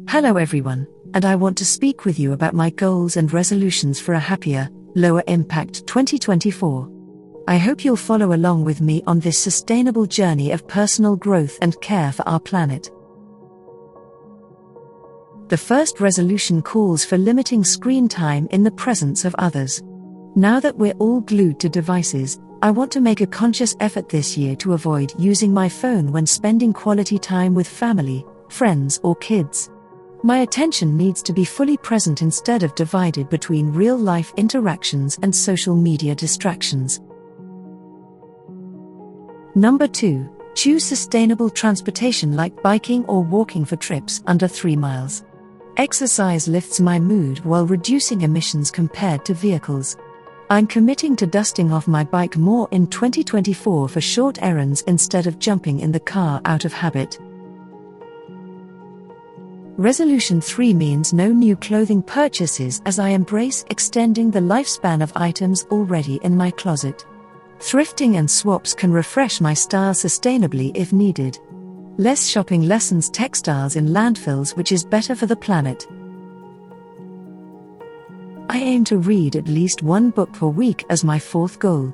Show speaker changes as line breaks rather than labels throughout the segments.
Hello everyone, and I want to speak with you about my goals and resolutions for a happier, lower impact 2024. I hope you'll follow along with me on this sustainable journey of personal growth and care for our planet. The first resolution calls for limiting screen time in the presence of others. Now that we're all glued to devices, I want to make a conscious effort this year to avoid using my phone when spending quality time with family, friends, or kids. My attention needs to be fully present instead of divided between real-life interactions and social media distractions. Number 2. Choose sustainable transportation like biking or walking for trips under 3 miles. Exercise lifts my mood while reducing emissions compared to vehicles. I'm committing to dusting off my bike more in 2024 for short errands instead of jumping in the car out of habit. Resolution 3 means no new clothing purchases as I embrace extending the lifespan of items already in my closet. Thrifting and swaps can refresh my style sustainably if needed. Less shopping lessens textiles in landfills, which is better for the planet. I aim to read at least 1 book per week as my 4th goal.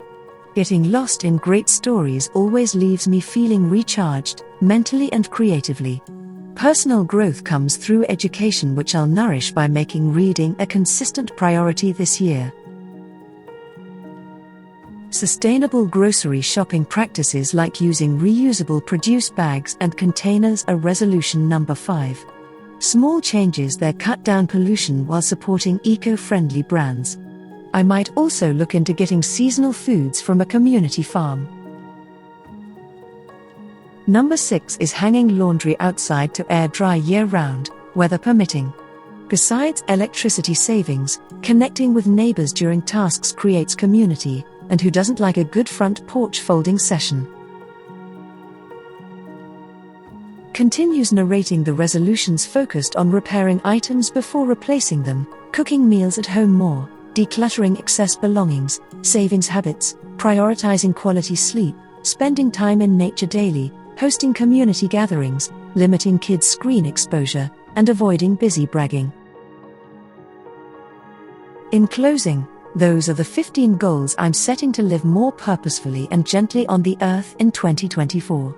Getting lost in great stories always leaves me feeling recharged, mentally and creatively. Personal growth comes through education, which I'll nourish by making reading a consistent priority this year. Sustainable grocery shopping practices like using reusable produce bags and containers are resolution number 5. Small changes there cut down pollution while supporting eco-friendly brands. I might also look into getting seasonal foods from a community farm. Number 6 is hanging laundry outside to air dry year-round, weather permitting. Besides electricity savings, connecting with neighbors during tasks creates community, and who doesn't like a good front porch folding session? Continues narrating the resolutions focused on repairing items before replacing them, cooking meals at home more, decluttering excess belongings, savings habits, prioritizing quality sleep, spending time in nature daily, hosting community gatherings, limiting kids' screen exposure, and avoiding busy bragging. In closing, those are the 15 goals I'm setting to live more purposefully and gently on the earth in 2024.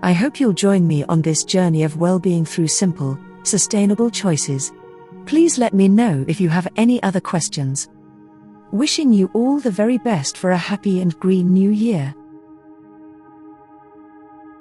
I hope you'll join me on this journey of well-being through simple, sustainable choices. Please let me know if you have any other questions. Wishing you all the very best for a happy and green new year.